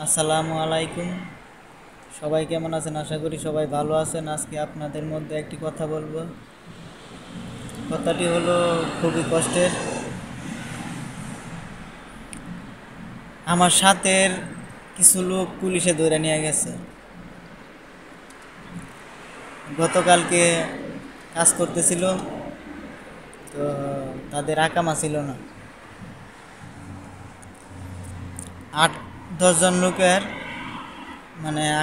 আসসালামু আলাইকুম। সবাই কেমন আছেন? আশা করি সবাই ভালো আছেন। আজকে আপনাদের মধ্যে একটি কথা বলবো। কথাটি হলো খুবই কষ্টের। আমার সাথের কিছু লোক পুলিশে ধরে নিয়ে গেছে। গতকালকে কাজ করতেছিল, তো তাদের আকামা ছিল না। 8-10 জন লোকের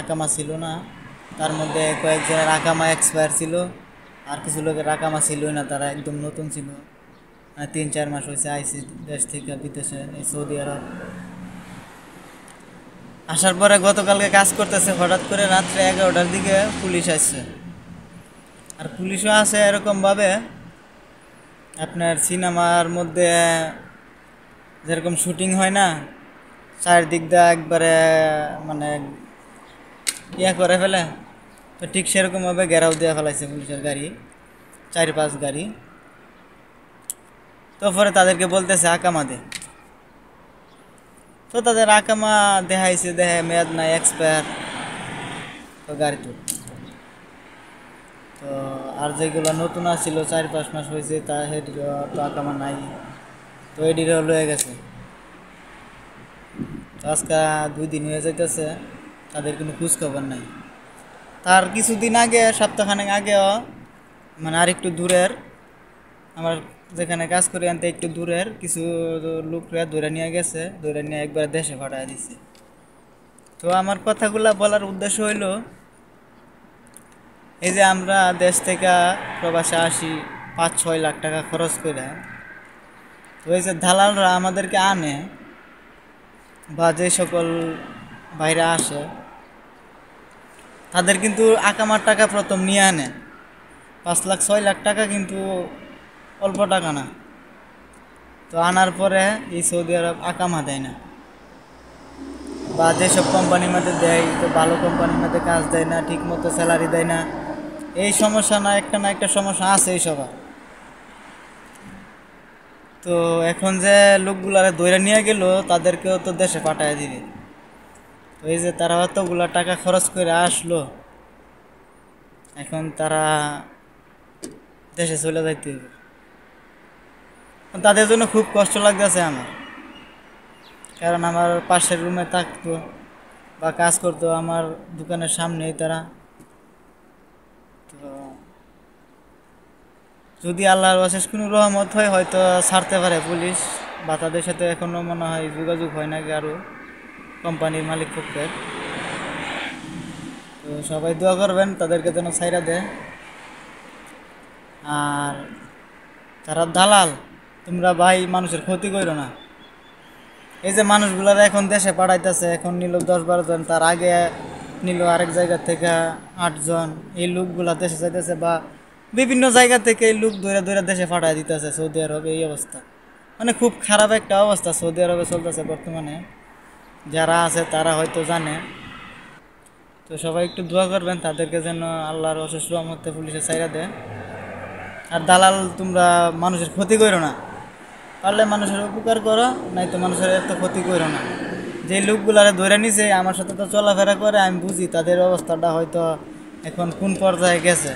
আকামা ছিল না। তার মধ্যে কয়েকজনের আকামা এক্সপায়ার ছিল, আর কিছু লোকের আকামা ছিলই না, তারা একদম নতুন ছিল। 3-4 মাস হয়েছে আইসি দেশ থেকে, বিদেশে, এই সৌদি আরব। আসার পরে গতকালকে কাজ করতেছে, হঠাৎ করে রাত্রে 11টার দিকে পুলিশ আসছে। আর পুলিশও আসে এরকমভাবে, আপনার সিনেমার মধ্যে যেরকম শুটিং হয় না, চারদিক দিয়ে একবারে মানে করে ফেলে, তো ঠিক সেরকমভাবে ঘেরাও দিয়ে ফেলাইছে পুলিশের গাড়ি, 4-5 গাড়ি। তো পরে তাদেরকে বলতেছে আকামা দে, তো তাদের আকামা দেখাইছে, দেখে মেয়াদ নাই, এক্সপায়ার। তো গাড়ি তো আর যেগুলো নতুন আসছিল 4-5 মাস হয়েছে, তা হেডির তো আকামা নাই, তো এডিরও লয়ে গেছে। তো আজকে 2 দিন হয়ে যাইতেছে, তাদের কোনো খোঁজ খবর নাই। তার কিছুদিন আগে, সপ্তাহখানেক আগেও আর একটু দূরের, আমার যেখানে কাজ করি আনতে একটু দূরের কিছু লোকরা ধরে নিয়ে গেছে, ধরে নিয়ে একবার দেশে পাঠিয়ে দিছে। তো আমার কথাগুলা বলার উদ্দেশ্য হইল, এই যে আমরা দেশ থেকে প্রবাসে আসি 5-6 লাখ টাকা খরচ করে, তো এই যে দালালরা আমাদেরকে আনে বা যে সকল বাইরে আসে, তাদের কিন্তু আকামার টাকা প্রথম নিয়ে আনে। 5 লাখ 6 লাখ টাকা কিন্তু অল্প টাকা না। তো আনার পরে এই সৌদি আরব আকামা দেয় না, বা যেসব কোম্পানির মধ্যে দেয়, তো ভালো কোম্পানির মধ্যে কাজ দেয় না, ঠিক মতো স্যালারি দেয় না। এই সমস্যা না একটা সমস্যা আছে এই সবার। তো এখন যে লোকগুলারে ধরে নিয়ে গেল, তাদেরকেও তো দেশে পাঠায় দিবে। তো এই যে তারা অতগুলা টাকা খরচ করে আসলো, এখন তারা দেশে চলে যাইতে হবে। তাদের জন্য খুব কষ্ট লাগতেছে আমার, কারণ আমার পাশের রুমে থাকতো বা কাজ করতো আমার দোকানের সামনেই তারা। তো যদি আল্লাহর অশেষ কোনো রহমত হয়, হয়তো ছাড়তে পারে পুলিশ, বা তাদের সাথে এখনও মনে হয় যোগাযোগ হয় নাকি আরও কোম্পানির মালিক পক্ষের। তো সবাই দোয়া করবেন তাদেরকে যেন ছাইরা দেয়। আর তারা দালাল, তোমরা ভাই মানুষের ক্ষতি করো না। এই যে মানুষগুলারা এখন দেশে পাঠাইতেছে, এখন নিল 10-12 জন, তার আগে নিল আরেক জায়গা থেকে 8 জন। এই লোকগুলা দেশে যাইতেছে, বা বিভিন্ন জায়গা থেকে এই লোক ধরে ধরে দেশে পাঠাই দিতেছে সৌদি আরবে। এই অবস্থা খুব খারাপ একটা অবস্থা সৌদি আরবে চলতেছে বর্তমানে। যারা আছে তারা হয়তো জানে। তো সবাই একটু দোয়া করবেন তাদেরকে যেন আল্লাহর অশেষ রহমতে পুলিশে ছাইরা দেয়। আর দালাল, তোমরা মানুষের ক্ষতি করো না, পারলে মানুষের উপকার করো, নাই তো মানুষের এত ক্ষতি করো না। যে লোকগুলারে ধরে নিছে, আমার সাথে তো চলাফেরা করে, আমি বুঝি তাদের অবস্থাটা হয়তো এখন কোন পর্যায়ে গেছে।